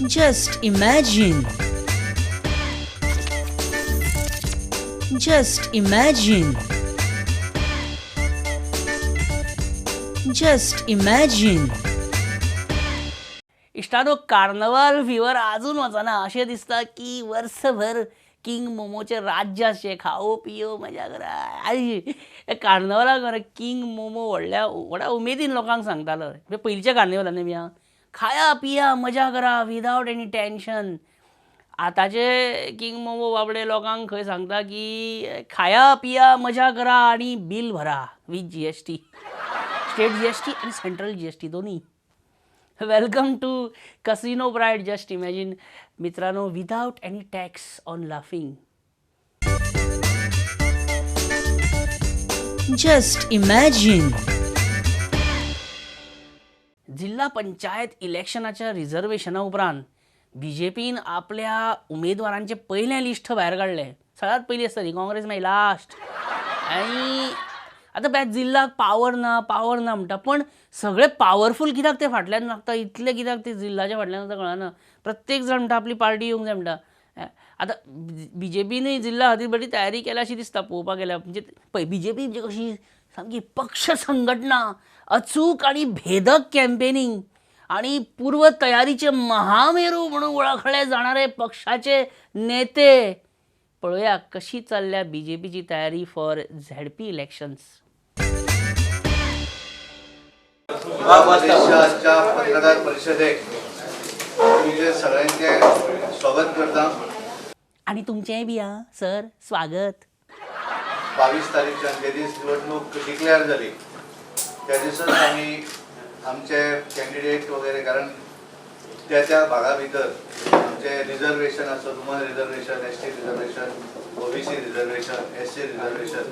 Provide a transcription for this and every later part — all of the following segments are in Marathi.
Just imagine. Just imagine. Just imagine. इष्टानो कार्नवाल फिवर अजून वचना अशें दिसता की वर्सभर किंग मोमोचे राज्य अशें खाओ पियो मजा करा आई कार्नवालाक मरे किंग मोमो व्हड्या उमेदीन लोकांक सांगतालो म्हणजे पयलींच्या कार्निवलांनी न्ही बी खाया पिया मजा करा विदावट एनी टेन्शन. आतांचे किंग मोमो बाबडे लोकांक खंय सांगता की खाया पिया मजा करा आणि बिल भरा विथ GST, स्टेट GST आणि सेंट्रल GST दोन्ही. Welcome to Casino Pride just imagine. मित्रांनो, without any tax on laughing. Just imagine. जिल्हा पंचायत इलेक्शनाच्या रिझर्वेशना उपरांत BJPन आपल्या उमेदवारांचे पयलें लिस्ट भायर काडलें. सगळ्यात पयलीं आसता ती काँग्रेस मागीर लास्ट. आनी आतां पळय जिल्ल्याक पावर ना म्हणटा, पण सगळे पावरफूल कित्याक ते फाटल्यान लागता इतले कित्याक ते जिल्ल्याच्या फाटल्यान आतां कळना. प्रत्येक जाण म्हणटा आपली पार्टी येवंक जाय म्हणटा. आतां BJPनूय जिल्ल्या खातीर बरी तयारी केल्या अशी दिसता पळोवपाक गेल्यार. म्हणजे पळय BJP म्हणजे कशी सामकी पक्ष संघटना, अचूक आणि भेदक कॅम्पेनिंग आणि पूर्व तयारीचे महामेरू म्हणून ओळखले जाणारे पक्षाचे नेते. पळोवया कशी चल्ल्या BJPची तयारी फॉर ZP इलेक्शन्स. आजच्या पत्रकार परिषदेक तुमचे सगळ्यांचे स्वागत करता. आणि तुमचेंय बी सर स्वागत. 22 तारीखच्यान जे दीस निवडणूक डिक्लेअर जाली त्या दिसाच आमी आमचे कॅन्डिडेट वगैरे, कारण त्या भागा भितर आमचे रिझर्वेशन आसा, woman reservation, ST reservation, OBC reservation, SC reservation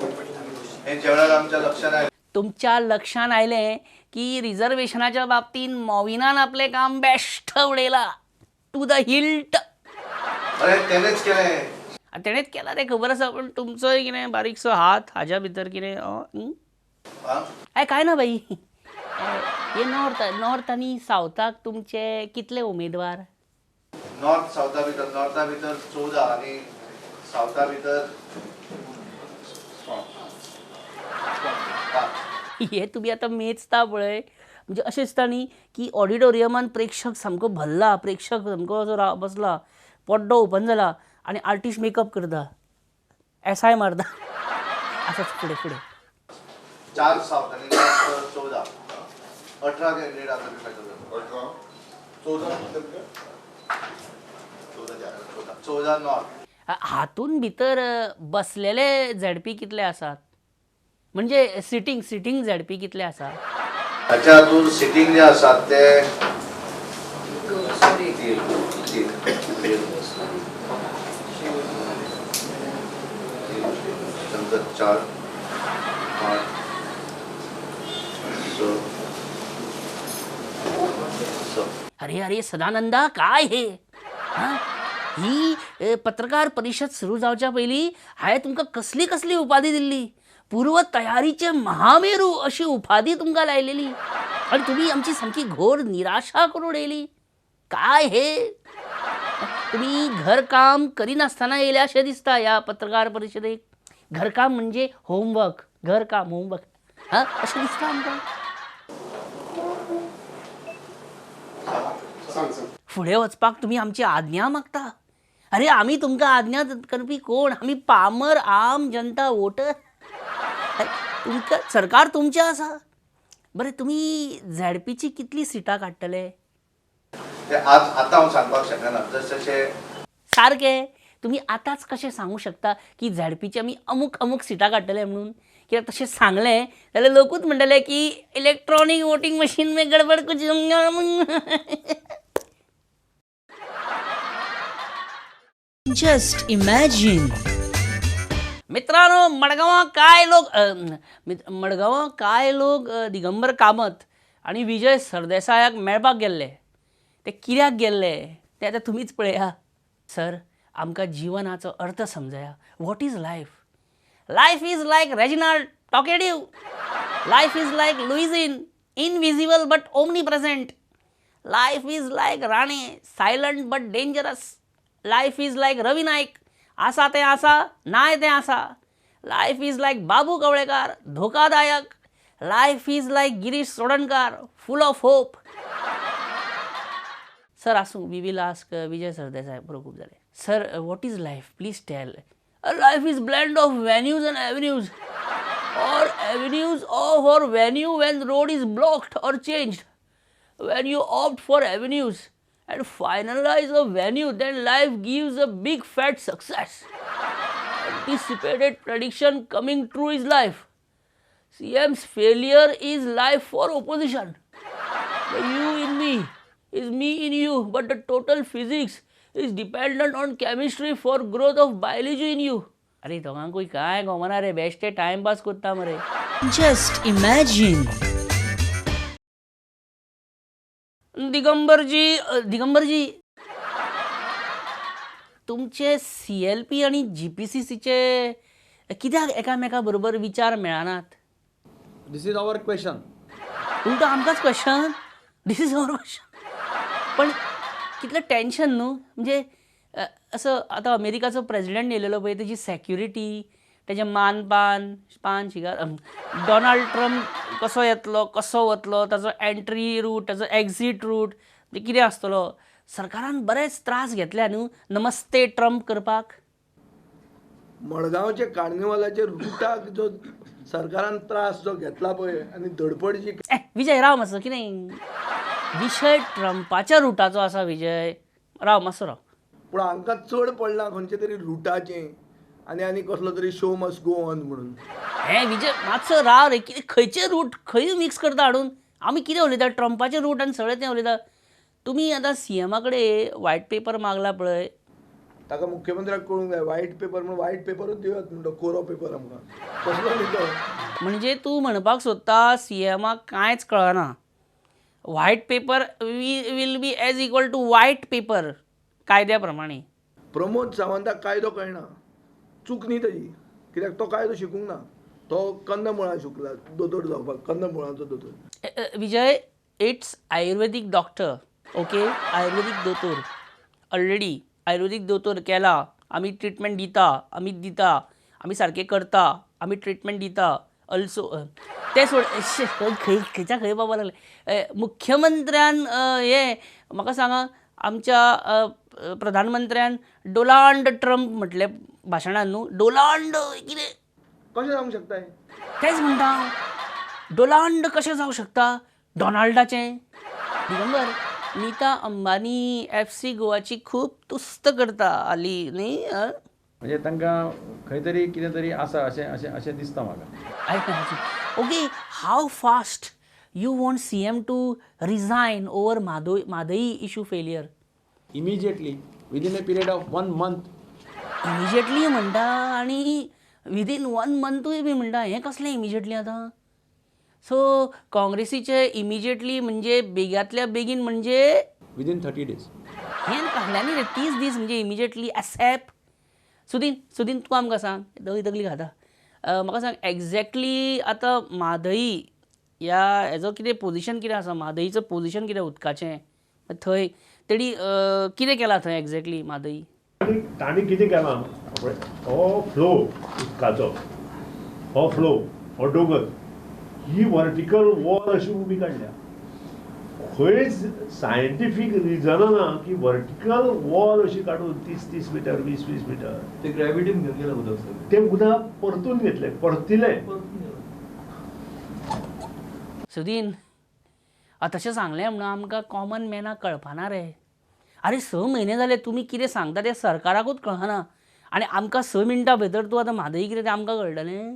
हे जेवणात आमच्या लक्षात आयले. तुमच्या लक्षात आयलें की रिझर्वेशनाच्या बाबतीत मॉविनान आपले काम बेश्ट उडयला टू द हिल्ट. अरे तेणेच केलें. तेणेच केला ते खबर आसा, पण तुमचोय कितें बारीकसो हात हाज्या भितर कितें काय ना बाई. हे नॉर्थ आनी सावथाक तुमचे कितले उमेदवार? नॉर्था भितर 14 आणि सावथा भितर हे तुम्ही आता मेचता पळय. म्हणजे अशें दिसता न्ही की ऑडिटोरियमान प्रेक्षक सामको भरला, प्रेक्षक सामको असो बसला, पड्डो ओपन जाला आणि आर्टिस्ट मेकअप करता, SI मारता. असंच फुडें 4 सावथ आणि 14 18 कॅन्डिडेट आता 14 नॉर्थ. हातून भितर बसलेले ZP कितले आसात? म्हणजे सिटींग ZP कितले आसात? ताच्या हातून सिटींग जे आसात ते 4 5 6. अरे सदानंदा, काय हे? ही पत्रकार परिषद सुरू जावच्या पयलीं हांवें तुमकां कसली उपाधी दिल्ली, पूर्व तयारीचे महामेरू अशी उपाधी तुमकां लायलेली, आणि तुम्ही आमची सामकी घोर निराशा करून उडयली. काय हे? तुम्ही घरकाम करिनासतना येयले अशें दिसता ह्या पत्रकार परिशदेक. घरकाम म्हणजे होमवर्क, होमवर्क अशें दिसता आमकां. फुडें वचपाक तुमी आमची आज्ञा मागता. अरे आमी तुमकां आज्ञा करपी कोण? आमी पामर आम जनता वोटर. तुमकां सरकार तुमचें आसा. बरें, तुमी ZPची कितली सिटां काडटले? आता हांव सांगपाक शकना. जशे सारकें, तुमी आतांच कशें सांगू शकता की ZPची आमी अमूक सिटां काडटले म्हणून? कित्याक तशें सांगलें जाल्यार लोकूच म्हणटले की इलेक्ट्रॉनीक वोटींग मशीन में गडबड कुछ. Just imagine. मित्रांनो, मडगांवां कांय लोक दिगंबर कामत आणि विजय सरदेसायाक मेळपाक गेल्ले. ते कित्याक गेल्ले ते आतां तुमीच पळया. सर, आमकां जिवनाचो अर्थ समजया. What is life? Life is like Reginald talkative. Life is like Luizinho, invisible but omnipresent. Life is like Rane, silent but dangerous. Life is like Ravi Naik, आसा ते आसा, नाय ते आसा. Life is like Babu Kavlekar, धोकादायक. Life is like Girish Chodankar, full of hope. Sir असू, we will ask Vijay Sardesai. बरोबर खूप झाले. Sir what is life, please tell. Life is blend of venues and avenues, or avenues of or venue when road is blocked or changed. When you opt for avenues and finalize a venue, then life gives a big fat success. Anticipated prediction coming true is life. CM's failure is life for opposition. The you in me is me in you, but the total physics is dependent on chemistry for growth of biology in you. अरे दोघांकूय काय गमना रे, बेश्टे टाइमपास करता मरे. Just imagine. दिगंबरजी तुमचे CLP आणि GPCCचे कित्याक एकामेका बरोबर विचार मेळनात? दिस इज अवर क्वेश्चन. उलटो आमकांच question. This is our question. पण कितलं टेन्शन न्हू. म्हणजे असं आता अमेरिकाचो प्रेसिडेंट येयलेलो पळय, तेजी सॅक्युरिटी, तेजें पान शिकार, डोनाल्ड ट्रम्प कसो येतलो, कसो वतलो, ताचो एंट्री रूट, ताचो एक्झीट रूट, म्हणजे कितें आसतलो. सरकारान बरेच त्रास घेतल्या न्हू नमस्ते ट्रम्प करपाक. मडगांवचे कार्निवलाचे रुटाक जो सरकारान त्रास जो घेतला पळय आनी धडपड जी विजय राव मातसो, कितें विशय ट्रम्पाच्या रुटाचो आसा विजय. राव मातसो राव. पूण हांकां चड पडला खंयचे तरी रुटाचें आनी कसलो तरी शो मस्ट गो ऑन म्हणून. हे विजय मातसो राव रे. कितें खंयचे रूट खंय मिक्स करता हाडून. आमी कितें उलयता ट्रम्पाचे रूट आनी सगळें तें उलयता. तुमी आतां CMा कडेन व्हायट पेपर मागला पळय, ताका मुख्यमंत्र्याक कळूंक जाय व्हायट पेपर म्हणून व्हायट पेपरूच दिवयात म्हणटा, कोरो पेपर आमकां कसलो दितो. म्हणजे तूं म्हणपाक सोदता CMाक कांयच कळना. White paper will be as equal to white paper कायद्या प्रमाणे. प्रमोद सावंताक कायदो कळना, चूक न्ही ताजी, कित्याक तो कायदो शिकूंक ना. तो कंदमुळां शिकला दोतोर जावपाक, कंदमुळांचो दोतोर. विजय इट्स आयुर्वेदीक डॉक्टर. ओके, आयुर्वेदीक दोतोर ऑलरेडी आयुर्वेदीक दोतोर केला. आमी ट्रिटमेंट दिता, आमी सारकें करता, आमी ट्रिटमेंट दिता. अल्सो ते सोड खंयच्या खंय बाबा लागले. मुख्यमंत्र्यान हे म्हाका सांगा, आमच्या प्रधानमंत्र्यान डोनाल्ड ट्रम्प म्हटलें भाशणान न्हू. डोनाल्ड कितें कशें जावंक शकता हें? तेच म्हणटा डोनाल्ड कशें जावं शकता डोनाल्डाचें. दिगंबर, नीता अंबानी FC गोवाची खूब तुस्त करता हाली न्ही. म्हणजे तांकां खंय तरी कितें तरी आसा अशें दिसता म्हाका. Okay, how fast you want CM to resign over Mahadayi issue failure? Immediately within a period of 1 month. Immediately म्हणटा आनी विदीन 1 monthूय बी म्हणटा. हें कसलें इमिजिएटली आतां? सो काँग्रेसीचे इमिजिएटली म्हणजे बेग्यातल्या बेगीन म्हणजे विदीन 30 days. हें कहल्यानी रे 30 दीस म्हणजे इमिजिएटली एसएप. सुदीन तूं आमकां सांग, तगली खाता. म्हाका सांग एक्झॅक्टली आतां म्हादई ह्या हेजो कितें पोजिशन कितें आसा? म्हादईचो पोजिशन कितें उदकाचें थंय तेणी कितें केलां थंय एक्झॅक्टली म्हादई? तांणी कितें केलां, हो फ्लो उदकाचो, हो दोंगर, ही वर्टिकल वॉल अशी उबी काडल्या. खंयच सायंटिफीक रिजन ना की वर्टिकल वॉल अशी काडून 30 मिटर 20 मिटर. ते ग्रॅव्हिटीन घेऊन गेलं उदक सगळं. ते उदक परतून घेतले, परतिले. सुदीन तशें सांगलें म्हणून आमकां कॉमन मॅनाक कळपाना रे. अरे 6 म्हयने जाले तुमी कितें सांगता तें सरकाराकूच कळना आनी आमकां 6 मिनटां भितर तूं आतां म्हादई कितें तें आमकां कळटलें.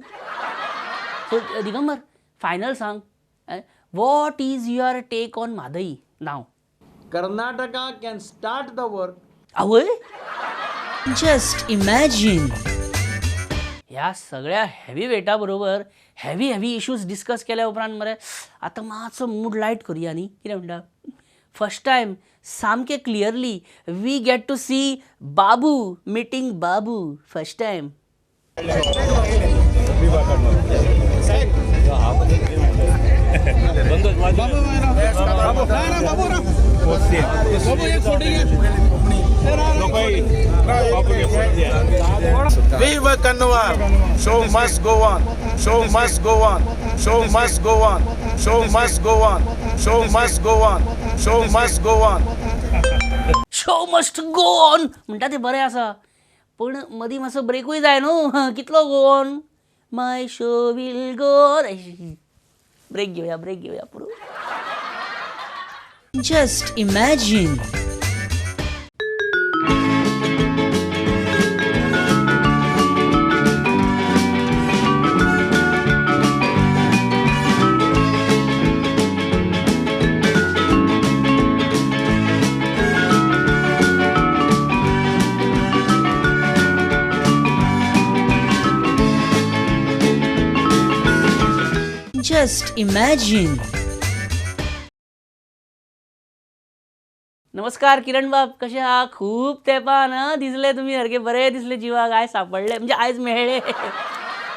सो दिगंबर फायनल सांग, what is your take on Mahadayi नाव? Karnataka can start the work. आवय, Just imagine. ह्या सगळ्या हेवी वेटा बरोबर हेवी इश्यूज डिस्कस केल्या उपरांत मरे आतां मातसो मूड लायट करुया न्ही. कितें म्हणटा? फर्स्ट टायम सामकें clearly we get to see बाबू मिटींग बाबू. First time. Viva Carnival! Show must go on. Show must go on. Show must go on. Show must go on. Show must go on. Show must go on. Show must go on म्हणटा ते बरें आसा पण मदीं मातसो ब्रेकूय जाय न्हू कितलो go on my show will go on break घेवया पुरो Just imagine. Just imagine. नमस्कार किरण बाब कशे आहा खूब तेंपान दिसले तुमी सारके बरे दिसले जिवाक आयज सापडले म्हणजे आयज मेळ्ळे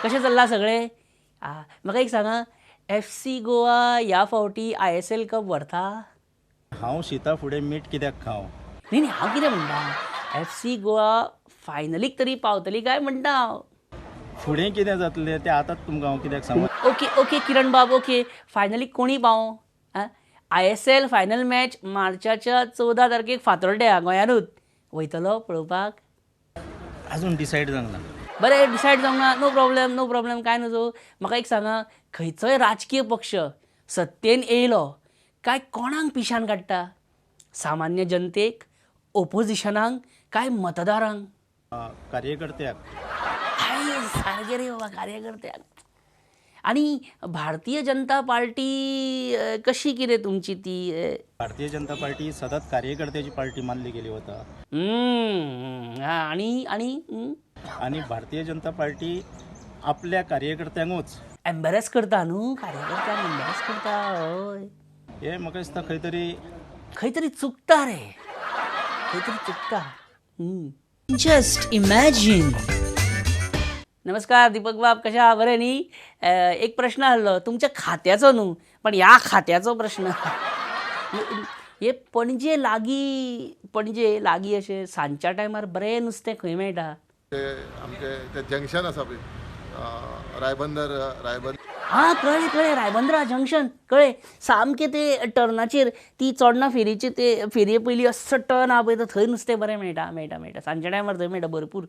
कशें चल्लां सगळें म्हाका एक सांगा FC गोवा ह्या फावटी ISL कप व्हरता हांव शीता फुडें मीठ कित्याक खाव न्ही हांव कितें म्हणटा FC गोवा फायनलीक तरी पावतली काय म्हणटा हांव फुडें कितें जातलें तें आतांच तुमकां हांव कित्याक सांगू ओके किरण बाब ओके फायनलीक कोणी पावो ISL फायनल मॅच मार्चाच्या 14 तारखेक फातोर्ड्या गोंयानूच वयतलो पळोवपाक अजून डिसायड जावंक ना बरें डिसायड जावंक ना नो प्रॉब्लेम काय नजो म्हाका एक सांगा खंयचोय राजकीय पक्ष सत्तेन येयलो काय कोणाक पिशान काडटा सामान्य जनतेक ओपोजिशनाक काय मतदारांक कार्यकर्त्याक सारकें रे बाबा कार्यकर्त्याक आणि भारतीय जनता पार्टी कशी कितें तुमची ती भारतीय जनता पार्टी सतत कार्यकर्त्याची पार्टी मानली गेली होता आणि भारतीय जनता पार्टी आपल्या कार्यकर्त्यांकूच एम्बेरेस करता न्हू कार्यकर्त्यांक एम्बेरेस करता हय हे म्हाका दिसता खंय तरी चुकता रे खंय तरी चुकता Just imagine. नमस्कार दीपक बाब कशा आहा बरे न्ही एक प्रश्न आसलो तुमच्या खात्याचो न्हू पण ह्या खात्याचो प्रश्न हे पणजे लागीं अशें सांजच्या टायमार बरें नुस्तें खंय मेळटा आमचे ते जंक्शन आसा पळय रायबंदर कळ्ळें रायबंद्रा जंक्शन कळ्ळें सामकें ते टर्नाचेर ती चोडणा फेरीचे ते फेरये पयलीं असो टर्न आहा पळय तो थंय नुस्तें बरें मेळटा सांजच्या टायमार थंय मेळटा भरपूर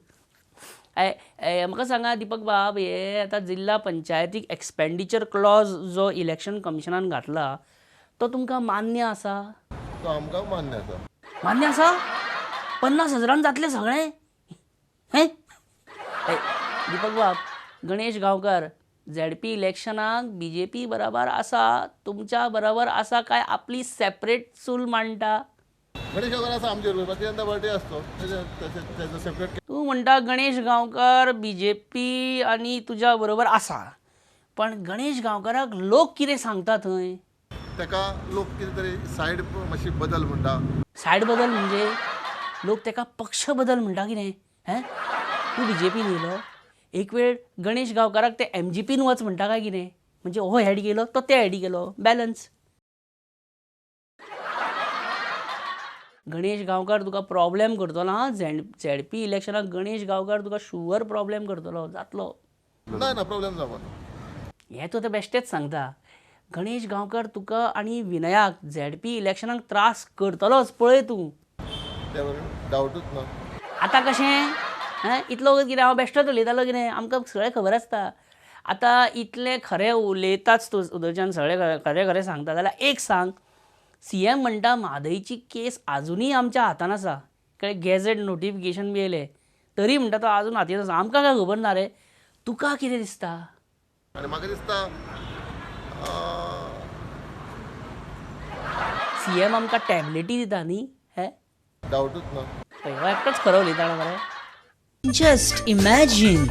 म्हाका सांगा दीपक बाब हे आतां जिल्ला पंचायतीक एक्सपेंडिचर क्लॉज जो इलेक्शन कमिशनान घातला तो तुमकां मान्य आसा तो आमकां मान्य आसा 50,000 जातलें सगळें हें दीपक बाब गणेश गांवकर ZP इलेक्शनाक BJP बरोबर आसा तुमच्या बरोबर आसा काय आपली सेपरेट चूल मांडटा गणेश गांवकर आसा आमचे भारतीय जनता पार्टी आसतो तेजो सेपरेट तूं म्हणटा गणेश गांवकर BJP आनी तुज्या बरोबर आसा पण गणेश गांवकराक लोक कितें सांगता थंय तेका लोक कितें तरी सायड मातशी बदल म्हणटा सायड बदल म्हणजे लोक तेका पक्ष बदल म्हणटा कितें हें तूं BJP येयलो एक वेळ गणेश गांवकराक ते MGPन वच म्हणटा काय कितें म्हणजे हो हेड गेलो तो ते हेड गेलो बॅलन्स गणेश गांवकर तुका प्रॉब्लेम करतलो हां ZP इलेक्शनाक गणेश गांवकर तुका शुअर प्रॉब्लेम करतलो जातलो ना प्रॉब्लेम जावपा हें तूं आतां बेश्टेच सांगता गणेश गांवकर तुका आनी विनयाक ZP इलेक्शनाक त्रास करतलोच पळय तूं डावटूच ना आतां कशें इतलो कितें हांव बेश्टोच उलयतालो कितें आमकां सगळें खबर आसता आतां इतलें खरें उलयताच तूं उदयच्यान सगळें खरें सांगता जाल्यार एक सांग CM म्हणटा म्हादयची केस आजुनूय आमच्या हातान आसा कळ्ळें गॅझेट नोटिफिकेशन बी येयलें तरी म्हणटा तो आजून हातीन आसा आमकां काय खबर ना रे तुका कितें दिसता आनी म्हाका दिसता CM आमकां टॅबलेटी दिता न्ही हे डावटूच ना हो एकटोच खरो उलयता मरे Just imagine.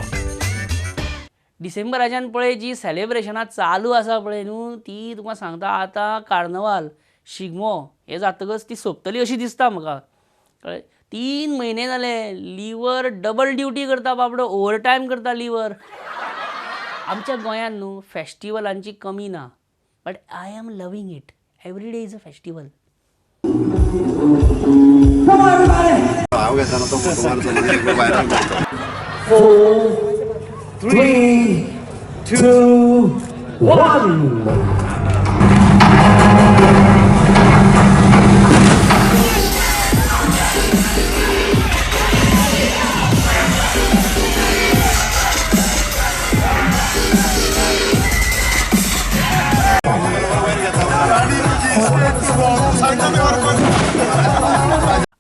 डिसेंबराच्यान पळय जी सेलेब्रेशनां चालू आसा पळय न्हू ती तुका सांगता आतां कार्नवाल शिगमो हे जातकच ती सोंपतली अशी दिसता म्हाका कळ्ळें 3 म्हयने जाले लिवर डबल ड्युटी करता बाबडो ओवर टायम करता लिवर आमच्या गोंयांत न्हू फेस्टिवलांची कमी ना but I am loving it. Every day is a festival.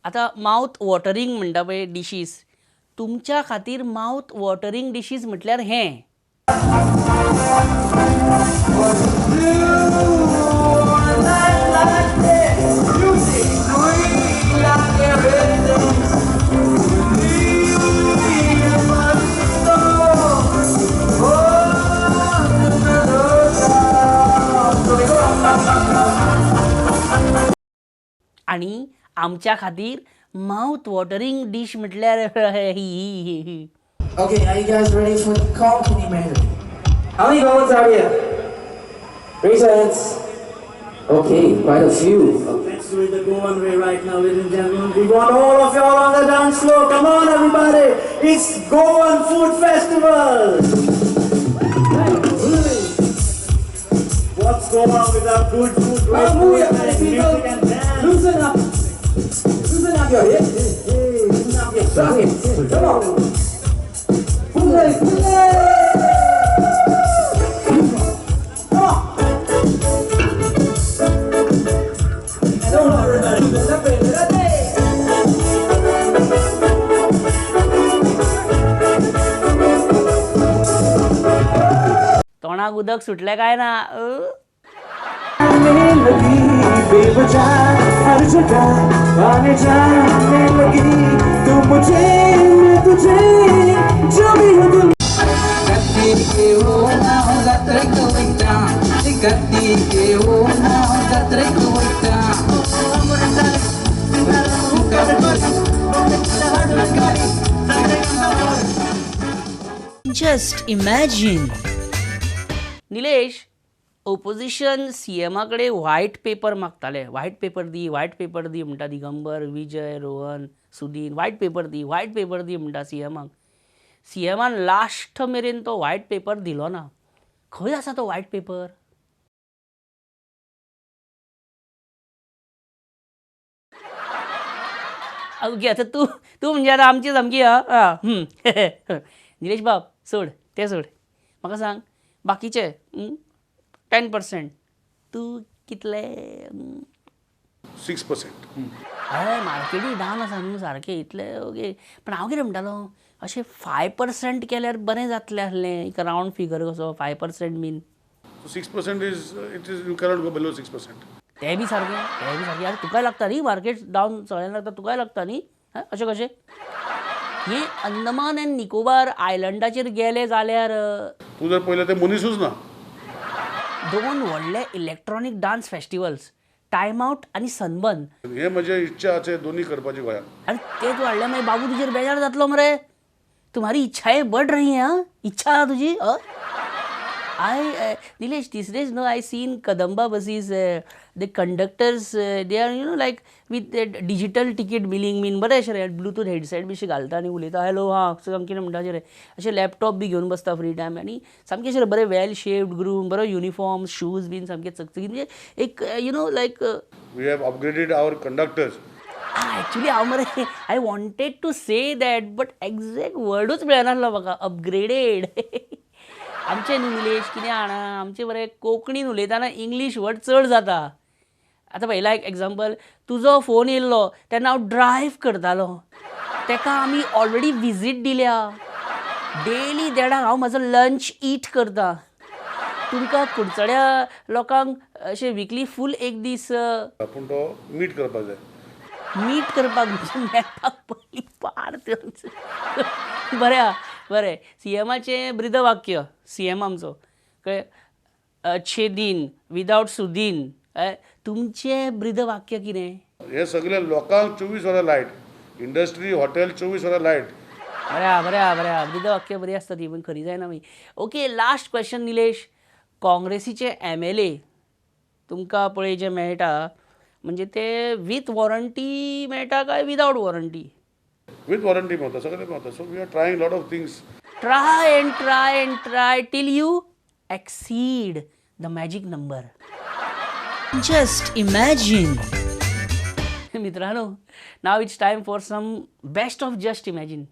आता माउथ वॉटरिंग म्हणटा पळय डिशीज, तुमच्या खातीर माउथ वॉटरिंग डिशीज म्हटल्यार हें. आणि आमच्या खातीर माउथ वॉटरिंग डिश म्हटल्यार ही. Okay, are you guys ready for the call? Can you measure? How many votes are here? Raise your hands. Okay, quite a few. Let's do it the Goan way right now, ladies and gentlemen. We want all of y'all on the dance floor. Come on, everybody. It's Goan Food Festival. What's going on with our good food? Move your music and dance. Loosen up. Loosen up your hips. Loosen up your sockets. Come on. तोंडाक उदक सुटलें काय ना. Just imagine. निलेश, ओपोजिशन सीएमाकडे व्हाईट पेपर मागताले. व्हाईट पेपर दी म्हणटा दिगंबर, विजय, रोहन, सुदीन. व्हाईट पेपर दी म्हणटा सीएमाक. सीएमान लास्ट मेरेन तो व्हाईट पेपर दिलो ना. खंय आसा तो व्हाईट पेपर? ओके, आता तू म्हणजे आता आमची सामकी निलेश बाब, सोड म्हाका सांग, बाकीचे 10%, तू कितले? 6%. हय, मार्केटूय डावन आसा न्हू सारकें, इतले ओके. पण हांव कितें म्हणटालो, अशें 5% केल्यार बरें जातलें आहलें. एक रावंड फिगर कसो 5% bin. 6% is you cannot go below 6%. ते बी सारकें. आरे तुकाय लागता न्ही, मार्केट डावन सगळ्यांक लागता, तुकाय लागता न्ही. अशें कशें? हे अंदमान एंड निकोबार आयलंडाचेर गेले जाल्यार तू जर पळयलें तें मनीसूच ना. 2 व्हडले electronic dance festivals, time out आनी सनबर्न. हे म्हजे इच्छा आसा दोन्ही करपाची गोंयांत. अरे तेच वाडल्या मागीर बाबू तुजेर बेजार जातलो मरे. तुम्हारी इच्छाएं बढ़ रही हैं. इच्छा तुझी. Nilesh, these days, no, I seen Kadamba buses, the conductors, they are, like with digital ticket billing, बरें अशें ब्लूटूथ हेडसेट बी अशें घालता आनी उलयता, हॅलो सामकें कितें म्हणटा अशें लॅपटॉप बी घेवन बसता फ्री टायम, आनी सामकें अशें बरें वेल शेप्ड ग्रूम, बरो युनिफॉर्म, शूज बीन सामकें चकचकीत, म्हणजे एक like we have upgraded our conductors. Actually हांव मरे I wanted to say that, but exact वर्डूच मेळनासलो म्हाका. अपग्रेडेड. आमचे निलेश कितें आना, आमचे बरें कोंकणीन उलयतना इंग्लीश वर्ड चड जाता. आतां पळयला एक एग्जाम्पल, तुजो फोन येयल्लो तेन्ना हांव ड्रायव्ह करतालो, ताका आमी ऑलरेडी विजीट दिल्या. डेली देडाक हांव म्हजो लंच ईट करता. तुमकां कुडचड्या लोकांक अशें विकली फूल एक दीस पूण तो मीट करपाक जाय. मीट करपाक मेळपाक पयलीं पाड बरें. सीएमाचें ब्रिदवाक्य, सीएम आमचो कळ्ळें, अच्छे दिन विदाउट सुदीन. तुमचें ब्रिदवाक्य कितें? हे सगळे लोकांक 24 वरां लायट, इंडस्ट्री हॉटेल 24 वरां लायट. बरें ब्रिदवाक्य बरी आसता ती, पण खरी जायना मागीर. Okay, last question Nilesh. काँग्रेसीचे MLA तुमकां पळय जें मेळटा म्हणजे ते वीथ वॉरंटी मेळटा काय without warranty? With warranty Mewat, सगळें Mewat. So we are trying lot of things. Try till you exceed the magic number. Just imagine. मित्रांनो, now it's time for some best of just imagine.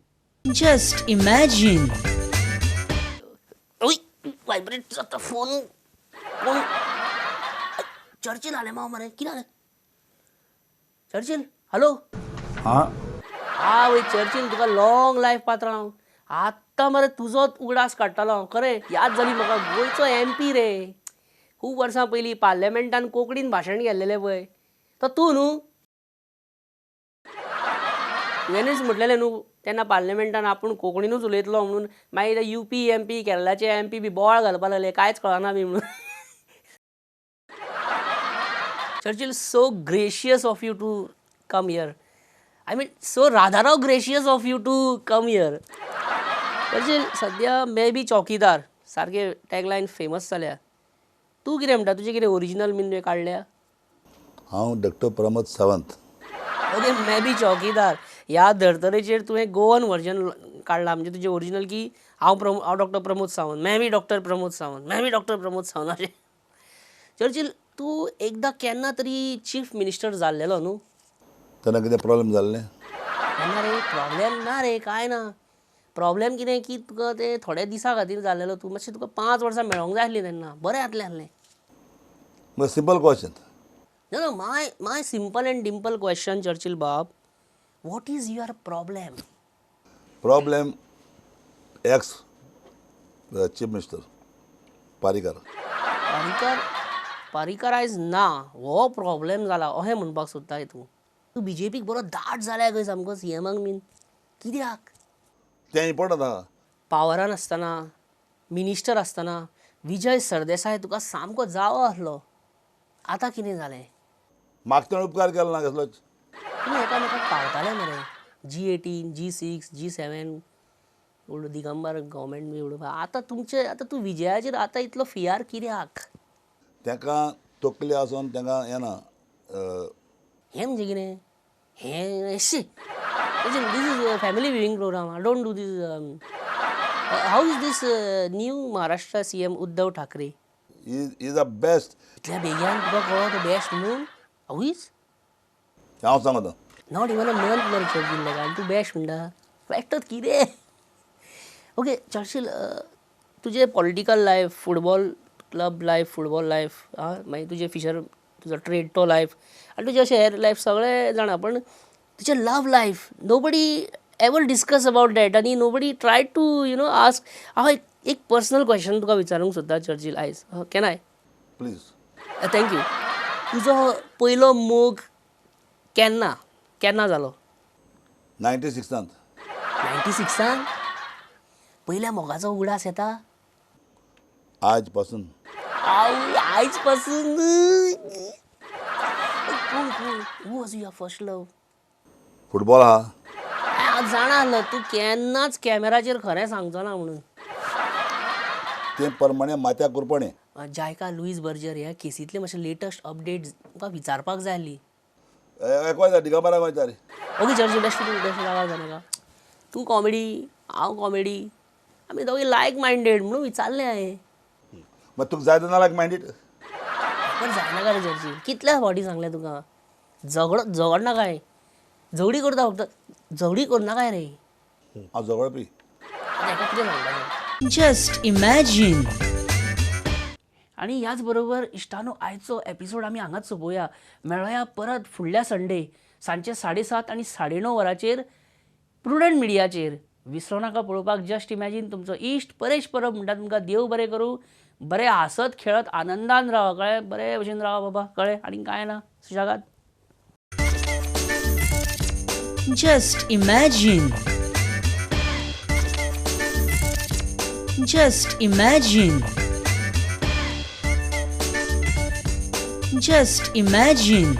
Just imagine. Vibrate जाता फोन. कोण? चर्चिल आले माव मरे, कितें जालें? Churchill, hello. वय चर्चिल, तुका लॉंग लायफ पात्रांव. आत्तां मरे तुजोच उगडास काडटालो हांव. खरें याद जाली म्हाका, गोंयचो MP रे. खूब वर्सां पयलीं पार्लमेंटान कोंकणीन भाशण गेल्लेलें पळय, तो तूं न्हू? तुवेंच म्हटलेलें न्हू तेन्ना पार्लमेंटान आपूण कोंकणीनूच उलयतलो म्हणून. मागीर UP MP केरळाचे MP बी बोवाळ घालपाक लागले, कांयच कळना बी म्हणून. Churchill, so gracious of you to come here. I mean, so Radharao gracious of you to come here. Churchill, सध्या मे बी चौकीदार सारखे टॅगलायन फेमस जाल्या. तूं कितें म्हणटा, तुजें कितें ओरिजिनल बीन काडल्या? हांव doctor Pramod Sawant. Okay, may be चौकीदार ह्या धर्तरेचेर तुवें गोवन व्हर्जन काडला म्हणजे तुजें ओरिजिनल की हांव doctor Pramod Sawant, may be doctor Pramod Sawant, may be doctor Pramod Sawant अशें. चर्चिल, तूं एकदां केन्ना तरी चीफ मिनिस्टर जाल्लेलो न्हू? तेन्ना कितें प्रॉब्लेम जाल्लें? तेन्ना रे प्रॉब्लेम ना रे, कांय ना. प्रॉब्लेम कितें की तुका ते थोड्या दिसा खातीर जाल्लेलो. तूं मातशें तुका 5 वर्सां मेळोंक जाय आसलीं तेन्ना, बरें जातलें आसलें. Simple question. No, my simple and dimple question, Churchill Bob. What is your problem? Problem ex chief minister Parikar. Parikar is ना हो प्रॉब्लेम जाला अहें म्हणपाक सोदता तूं. तूं BJPक बरो दाट जाल्या खंय सामको CMाक बीन. कित्याक? तें इम्पॉर्टंट आहा. पावरान आसतना, मिनिस्टर आसतना विजय सरदेसाय तुका सामको जावो आसलो. आतां कितें जालें? म्हाका तेणें उपकार केलो ना कसलोच. तुमी एकामेकाक पावताले मरे. G18, G6, G7 Digambar government बी उडोवपा. आतां तूं विजयाचेर आतां इतलो फियार कित्याक? ताका तकली आसून तांकां येना. हें म्हणजे कितें? हें शी this is family viewing programme. I don't do this. How is this new Maharashtra CM Uddhav Thackeray? Is the best. इतल्या बेगीन तुका कळ्ळो तो बेस्ट म्हणून? How is? हांव सांगता. नॉट इवन अ मंथ मरे चर्चिल आनी तूं बेस्ट म्हणटा. बेश्टच कितें? ओके चर्चिल, तुजें political life, football club life, football life, मागीर तुजें फिशर, तुजो ट्रेड तो लायफ आनी तुजें अशें हेर लायफ सगळें जाणा. पण तुजें love life nobody ever discuss about that आनी नोबडी ट्राय टू आस्क. हांव एक पर्सनल क्वेश्चन तुका विचारूंक सोदता चर्चिल आयज. Can I? प्लीज. थँक्यू. तुजो पयलो मोग केन्ना जालो? 96 96 पयल्या मोगाचो उगडास येता? आज पासून. आयज पासून? Who was your first love? Football आहा. हांव जाणा आसलो तूं केन्नाच कॅमेराचेर खरें सांगचो ना म्हणून. तें परमणें माथ्याक कुरपणें. जायका लुईस बर्जर ह्या केसींतले मातशे लेटस्ट अपडेट्स तुका विचारपाक जाय आसली. एकवायचा दिगंबराक विचार. ओके चर्ची बेस्ट आवाज नाका. तूं कॉमेडी, हांव कॉमेडी, आमी दोगी लायक मायंडेड म्हणून विचारलें हांवें. मागीर तुका जाय नाल्यार मायंडेड. पण जायनाका रे चर्ची. कितल्या फावटी सांगलें तुका झगडना काय. झगडी करता फक्त, झगडी करना काय रे. हांव झगडपी. हाका कितें सांगपाचें? Just imagine. आणि ह्याच बरोबर इश्टानो आयचो एपिसोड आमी हांगाच सोंपोवया. मेळया परत फुडल्या संडे सांजचे 7:30 आनी 9:30 वरांचेर प्रुडंट मिडियाचेर. विसरो नाका पळोवपाक जस्ट इमॅजिन. तुमचो इश्ट परेश परब म्हणटा तुमकां देव बरें करूं. बरें हांसत खेळत आनंदान रावा कळ्ळें. बरे भशेन रावा बाबा कळ्ळें. आनी कांय ना, सुशागाद. Just imagine. Just imagine. Just imagine.